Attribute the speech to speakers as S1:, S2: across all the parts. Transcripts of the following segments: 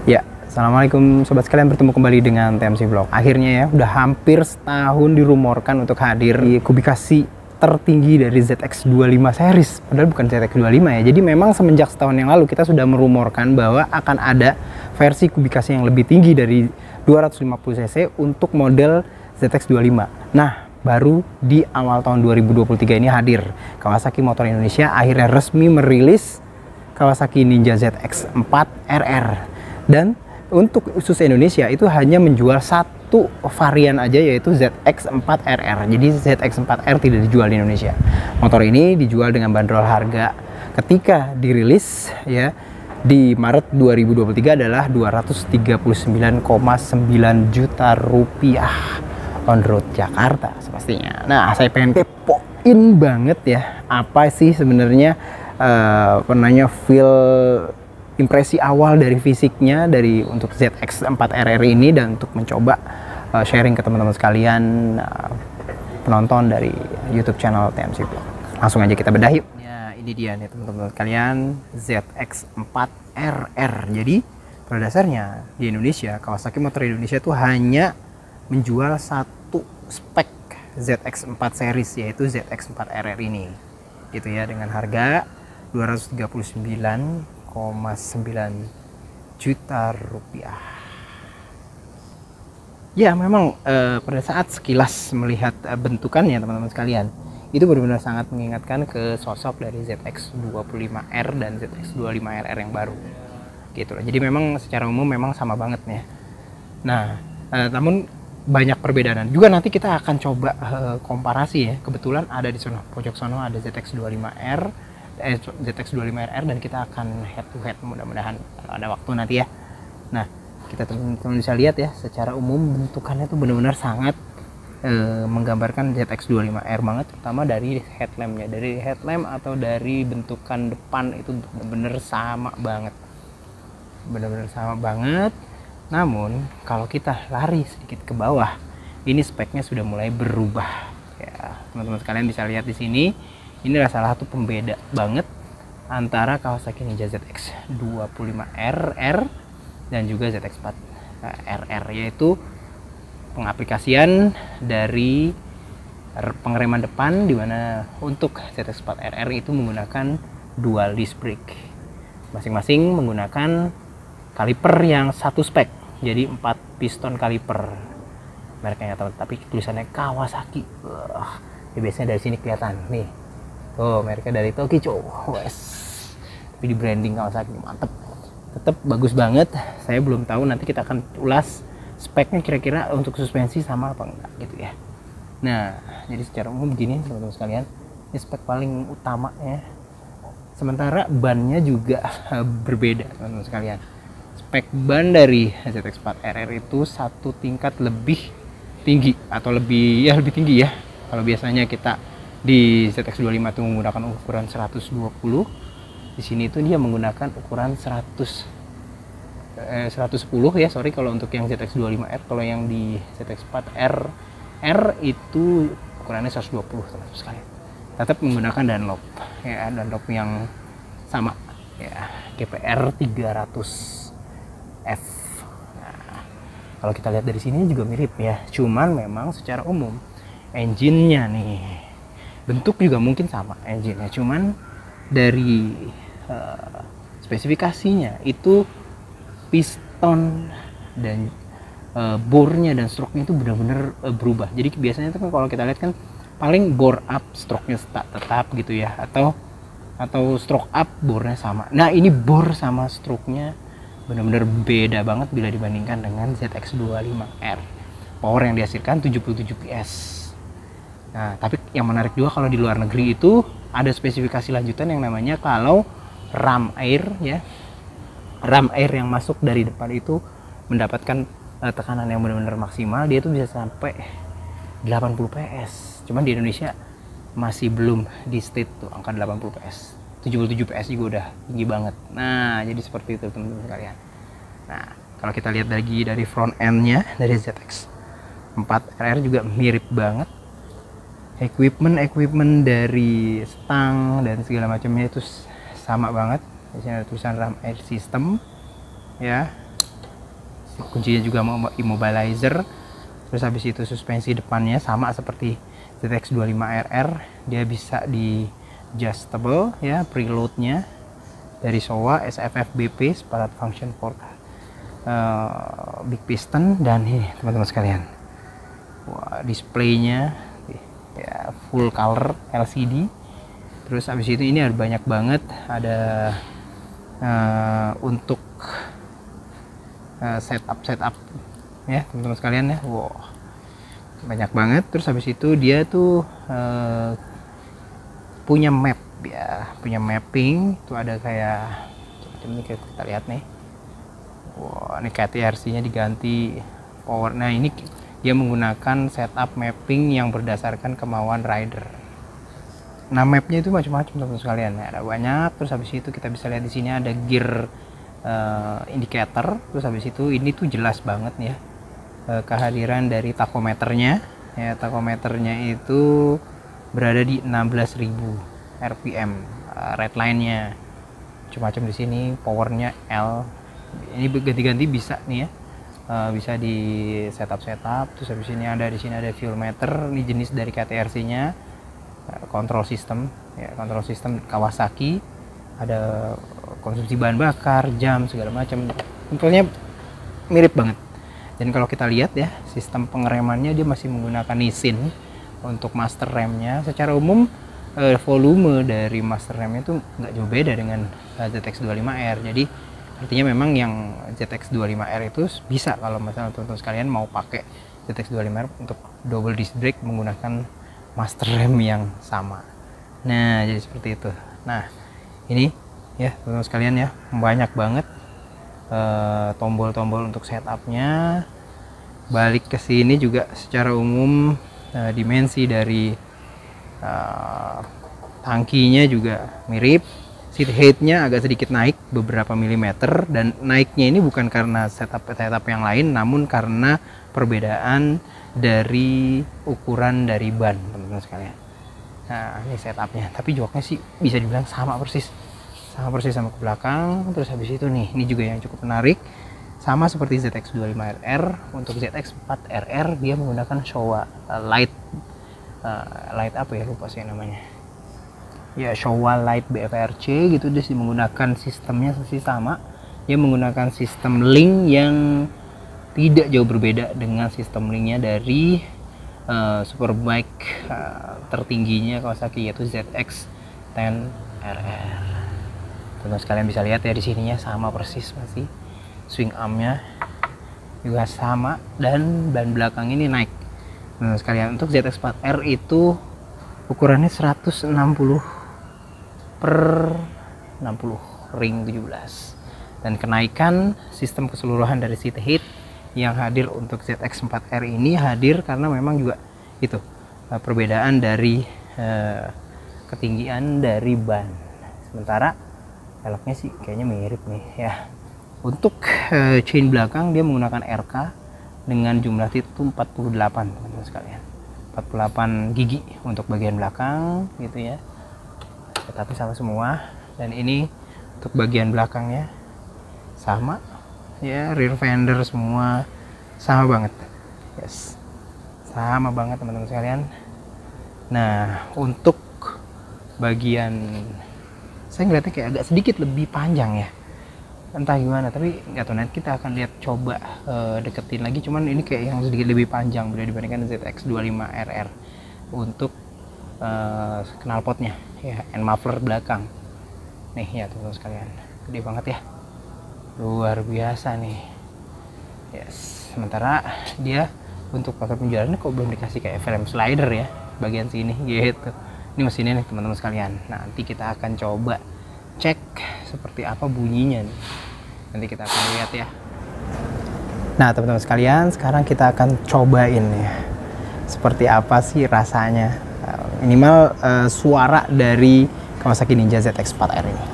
S1: Ya, assalamualaikum sobat sekalian, bertemu kembali dengan TMC Vlog. Akhirnya ya, udah hampir setahun dirumorkan untuk hadir di kubikasi tertinggi dari ZX25 series. Padahal bukan ZX25 ya. Jadi memang semenjak setahun yang lalu kita sudah merumorkan bahwa akan ada versi kubikasi yang lebih tinggi dari 250 cc untuk model ZX25. Nah, baru di awal tahun 2023 ini hadir. Kawasaki Motor Indonesia akhirnya resmi merilis Kawasaki Ninja ZX4 RR. Dan untuk khusus Indonesia itu hanya menjual satu varian aja, yaitu ZX4 RR. Jadi ZX4 R tidak dijual di Indonesia. Motor ini dijual dengan bandrol harga ketika dirilis ya di Maret 2023 adalah 239,9 juta rupiah on road Jakarta pastinya. Nah, saya pengen kepoin banget ya, apa sih sebenarnya feel impresi awal dari fisiknya dari untuk ZX4 RR ini, dan untuk mencoba sharing ke teman-teman sekalian penonton dari YouTube channel TMC Vlog. Langsung aja kita bedah yuk. Ya, ini dia nih teman-teman sekalian, ZX4 RR. Jadi pada dasarnya di Indonesia, Kawasaki Motor Indonesia tuh hanya menjual satu spek ZX4 series, yaitu ZX4 RR ini. Gitu ya, dengan harga 239,9 juta rupiah. Ya, memang pada saat sekilas melihat bentukannya teman-teman sekalian, itu benar-benar sangat mengingatkan ke sosok dari ZX25R dan ZX25RR yang baru gitu loh. Jadi memang secara umum memang sama banget ya. Nah, namun banyak perbedaan juga. Nanti kita akan coba komparasi ya. Kebetulan ada di sono pojok sono ada ZX25R, ZX25RR, dan kita akan head to head mudah-mudahan ada waktu nanti ya. Nah, kita teman-teman bisa lihat ya, secara umum bentukannya tuh benar-benar sangat menggambarkan ZX25R banget, terutama dari headlampnya, dari headlamp atau dari bentukan depan itu benar-benar sama banget, benar-benar sama banget. Namun kalau kita lari sedikit ke bawah, ini speknya sudah mulai berubah ya. Teman-teman sekalian bisa lihat di sini. Ini adalah salah satu pembeda banget antara Kawasaki Ninja ZX25RR dan juga ZX4 RR, yaitu pengaplikasian dari pengereman depan, dimana untuk ZX4 RR itu menggunakan dual disc brake, masing-masing menggunakan kaliper yang satu spek, jadi 4 piston kaliper. Mereknya nggak tahu, tapi tulisannya Kawasaki. Ya, biasanya dari sini kelihatan nih. Oh, mereknya dari Tokicho. Wes. Tapi di branding Kawasaki, mantep. Tetap bagus banget. Saya belum tahu, nanti kita akan ulas speknya kira-kira untuk suspensi sama apa enggak gitu ya. Nah, jadi secara umum begini teman-teman sekalian, ini spek paling utama ya. Sementara bannya juga berbeda teman-teman sekalian. Spek ban dari ZX4 RR itu satu tingkat lebih tinggi atau lebih tinggi ya. Kalau biasanya kita di ZX25 itu menggunakan ukuran 120, di sini itu dia menggunakan ukuran 110 ya, sorry kalau untuk yang ZX25R. Kalau yang di ZX4RR itu ukurannya 120 teman-teman sekalian. Tetap menggunakan Dunlop ya, Dunlop yang sama ya, GPR 300F. Nah, kalau kita lihat dari sini juga mirip ya, cuman memang secara umum engine-nya nih, bentuk juga mungkin sama engine-nya, cuman dari spesifikasinya itu piston dan bore-nya dan stroke-nya itu benar-benar berubah. Jadi biasanya itu kan kalau kita lihat kan paling bore up, stroke-nya tetap gitu ya, atau stroke up, bore-nya sama. Nah, ini bore sama stroke-nya benar-benar beda banget bila dibandingkan dengan ZX25R. Power yang dihasilkan 77 PS. Nah, tapi yang menarik juga kalau di luar negeri itu ada spesifikasi lanjutan yang namanya kalau ram air ya. Ram air yang masuk dari depan itu mendapatkan tekanan yang benar-benar maksimal, dia tuh bisa sampai 80 PS. Cuman di Indonesia masih belum di state tuh angka 80 PS. 77 PS juga udah tinggi banget. Nah, jadi seperti itu teman-teman sekalian. Nah, kalau kita lihat lagi dari front end-nya dari ZX4RR juga mirip banget. Equipment dari stang dan segala macamnya itu sama banget. Di sini ada tulisan ram air system ya. Kuncinya juga immobilizer. Terus habis itu suspensi depannya sama seperti ZX25RR, dia bisa di adjustable ya, preloadnya dari Showa SFF BP Separat Function Fork, big piston. Dan ini teman-teman sekalian, wah, displaynya ya full color LCD. Terus habis itu ini ada banyak banget, ada untuk setup ya teman-teman sekalian ya, wow, banyak banget. Terus habis itu dia tuh punya map ya, punya mapping tuh, ada kayak ini kita lihat nih, wow, ini KTRC nya diganti power. Nah ini dia menggunakan setup mapping yang berdasarkan kemauan rider. Nah mapnya itu macam-macam teman-teman sekalian ya, ada banyak. Terus habis itu kita bisa lihat di sini ada gear indicator. Terus habis itu ini tuh jelas banget nih ya, kehadiran dari tachometernya ya. Tachometernya itu berada di 16.000 rpm, redline-nya macam-macam di sini. Powernya L, ini ganti-ganti bisa nih ya, bisa di setup. Terus habis ini ada di sini ada fuel meter, ini jenis dari KTRC-nya. Kontrol sistem ya, kontrol sistem Kawasaki, ada konsumsi bahan bakar, jam, segala macam. Contohnya mirip banget. Dan kalau kita lihat ya, sistem pengeremannya dia masih menggunakan Nissin untuk master remnya. Secara umum volume dari master remnya itu nggak jauh beda dengan ZX25R. Jadi artinya memang yang ZX25R itu bisa, kalau misalnya teman-teman sekalian mau pakai ZX25R untuk double disc brake menggunakan master rem yang sama. Nah jadi seperti itu. Nah ini ya teman-teman sekalian ya, banyak banget tombol-tombol untuk setupnya. Balik ke sini juga secara umum dimensi dari tangkinya juga mirip. Seat height-nya agak sedikit naik beberapa milimeter, dan naiknya ini bukan karena setup yang lain, namun karena perbedaan dari ukuran dari ban teman-teman sekalian. Nah ini setupnya, tapi joknya sih bisa dibilang sama persis sama ke belakang. Terus habis itu nih, ini juga yang cukup menarik, sama seperti ZX25RR. Untuk ZX4RR dia menggunakan Showa Light apa ya, lupa sih namanya ya, Showa Light BFRC gitu. Dia menggunakan sistemnya masih sama, dia menggunakan sistem link yang tidak jauh berbeda dengan sistem linknya dari superbike tertingginya Kawasaki, yaitu ZX10RR. Teman-teman sekalian bisa lihat ya di sininya sama persis, masih swing armnya juga sama, dan ban belakang ini naik. Teman-teman sekalian, untuk ZX4R itu ukurannya 160 per 60 ring 17, dan kenaikan sistem keseluruhan dari seat height yang hadir untuk ZX4R ini hadir karena memang juga itu perbedaan dari ketinggian dari ban. Sementara velgnya sih kayaknya mirip nih ya. Untuk chain belakang dia menggunakan RK dengan jumlah itu 48 teman-teman sekalian, 48 gigi untuk bagian belakang gitu ya, tapi sama semua. Dan ini untuk bagian belakangnya sama ya, rear fender semua sama banget, yes, sama banget teman-teman sekalian. Nah untuk bagian, saya ngeliatnya kayak agak sedikit lebih panjang ya, entah gimana, tapi nggak tahu, nanti kita akan lihat, coba deketin lagi. Cuman ini kayak yang sedikit lebih panjang bila dibandingkan ZX25RR. Untuk knalpotnya ya, and muffler belakang nih ya teman-teman sekalian, gede banget ya, luar biasa nih, yes. Sementara dia untuk pakai penjalanan kok belum dikasih kayak frame slider ya bagian sini gitu. Ini mesinnya nih teman-teman sekalian. Nanti kita akan coba cek seperti apa bunyinya nih. Nanti kita akan lihat ya. Nah teman-teman sekalian, sekarang kita akan cobain ya, seperti apa sih rasanya, minimal suara dari Kawasaki Ninja ZX4R ini.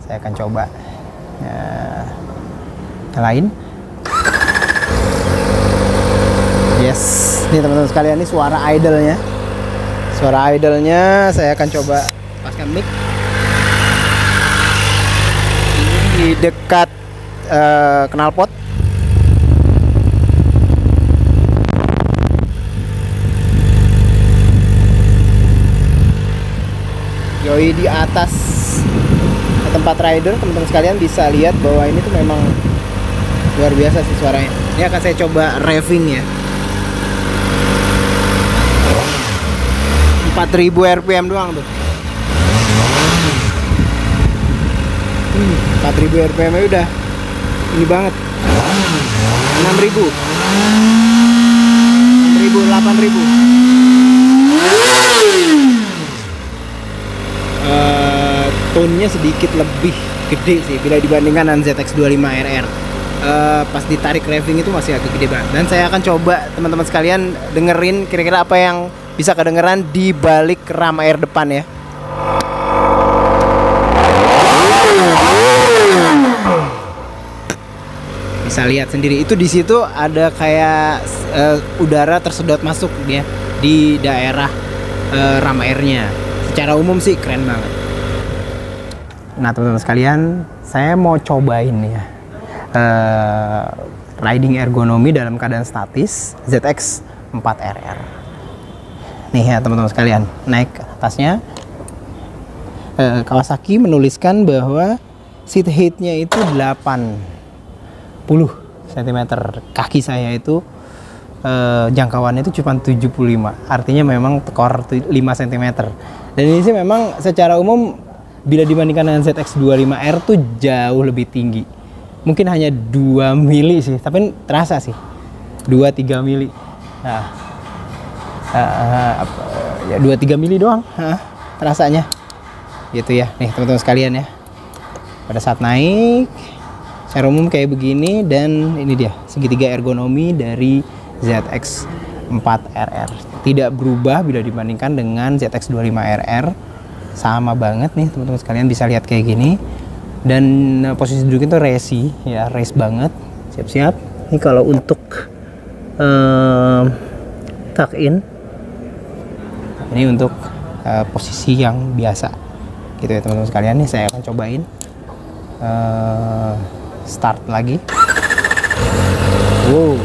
S1: Saya akan coba nyalain. Yes, ini teman-teman sekalian, ini suara idle-nya. Suara idle-nya saya akan coba paskan mic. Ini di dekat knalpot. Yoi, di atas tempat rider teman-teman sekalian bisa lihat bahwa ini tuh memang luar biasa sih suaranya. Ini akan saya coba revving ya. 4000 rpm doang tuh. 4000 rpm -nya udah ini banget. 6000, 8000. Tone-nya sedikit lebih gede sih bila dibandingkan dengan ZX25 RR. Pas ditarik revving itu masih agak gede banget. Dan saya akan coba teman-teman sekalian dengerin kira-kira apa yang bisa kedengeran di balik ram air depan ya. Bisa lihat sendiri itu di situ ada kayak udara tersedot masuk ya di daerah ram airnya. Secara umum sih keren banget. Nah teman-teman sekalian, saya mau cobain ya riding ergonomi dalam keadaan statis ZX 4RR. Nih ya teman-teman sekalian, naik ke atasnya. Kawasaki menuliskan bahwa seat height-nya itu 80 cm. Kaki saya itu jangkauannya itu cuma 75, artinya memang tekor 5 cm. Dan ini sih memang secara umum bila dibandingkan dengan ZX25R tuh jauh lebih tinggi. Mungkin hanya 2 mili sih, tapi terasa sih 2-3 mili. Nah, ya 2-3 mili doang terasanya. Gitu ya. Nih teman-teman sekalian ya. Pada saat naik secara umum kayak begini, dan ini dia segitiga ergonomi dari ZX4RR. Tidak berubah bila dibandingkan dengan ZX25RR. Sama banget nih teman-teman sekalian, bisa lihat kayak gini. Dan posisi duduk itu racy ya, race banget. Siap-siap. Ini kalau untuk tuck in, ini untuk posisi yang biasa gitu ya teman-teman sekalian. Nih saya akan cobain start lagi. Wow.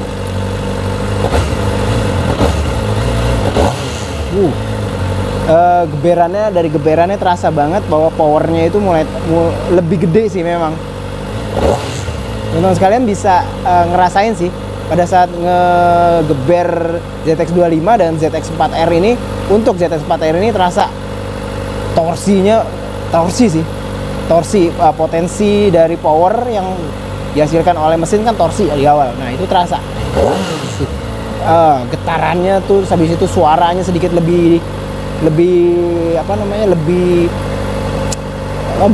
S1: Dari geberannya terasa banget bahwa powernya itu mulai lebih gede sih memang. Teman-teman sekalian bisa ngerasain sih pada saat ngegeber ZX25 dan ZX4R ini. Untuk ZX4R ini terasa torsi, potensi dari power yang dihasilkan oleh mesin kan torsi di awal. Nah itu terasa getarannya tuh, habis itu suaranya sedikit lebih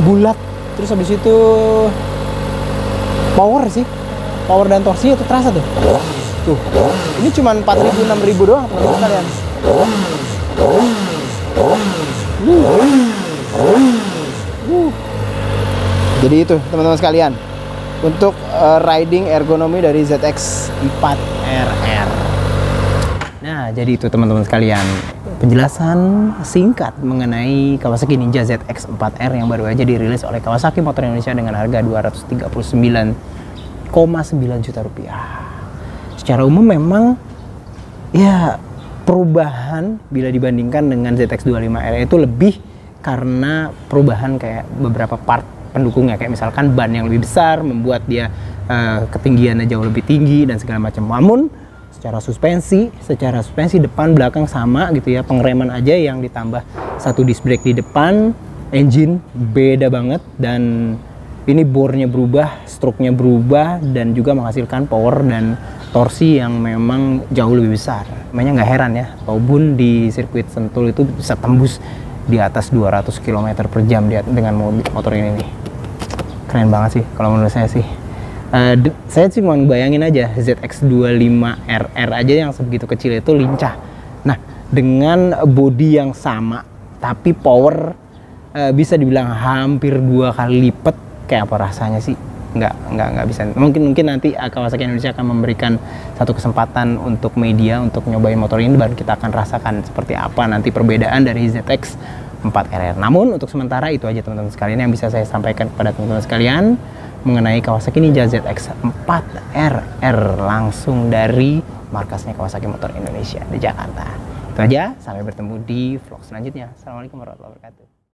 S1: bulat. Terus habis itu power dan torsi itu terasa tuh. Ini cuma 4.000 6.000 doang teman-teman sekalian. Jadi itu teman-teman sekalian untuk riding ergonomi dari ZX4RR. Nah jadi itu teman-teman sekalian, penjelasan singkat mengenai Kawasaki Ninja ZX4R yang baru aja dirilis oleh Kawasaki Motor Indonesia dengan harga 239,9 juta rupiah. Secara umum memang ya perubahan bila dibandingkan dengan ZX25R itu lebih karena perubahan kayak beberapa part pendukungnya, kayak misalkan ban yang lebih besar membuat dia ketinggiannya jauh lebih tinggi dan segala macam. Namun secara suspensi depan belakang sama gitu ya, pengereman aja yang ditambah satu disc brake di depan, engine beda banget, dan ini bore-nya berubah, stroke-nya berubah, dan juga menghasilkan power dan torsi yang memang jauh lebih besar. Makanya nggak heran ya, Tobun di sirkuit Sentul itu bisa tembus di atas 200 km per jam dengan motor ini nih. Keren banget sih kalau menurut saya sih. Saya cuma bayangin aja ZX25RR aja yang sebegitu kecil itu lincah. Nah dengan bodi yang sama tapi power bisa dibilang hampir 2 kali lipat, kayak apa rasanya sih? Nggak bisa. Mungkin nanti Kawasaki Indonesia akan memberikan satu kesempatan untuk media untuk nyobain motor ini, baru kita akan rasakan seperti apa nanti perbedaan dari ZX4RR. Namun untuk sementara itu aja teman-teman sekalian yang bisa saya sampaikan kepada teman-teman sekalian mengenai Kawasaki Ninja ZX4RR langsung dari markasnya Kawasaki Motor Indonesia di Jakarta. Itu aja, sampai bertemu di vlog selanjutnya. Assalamualaikum warahmatullahi wabarakatuh.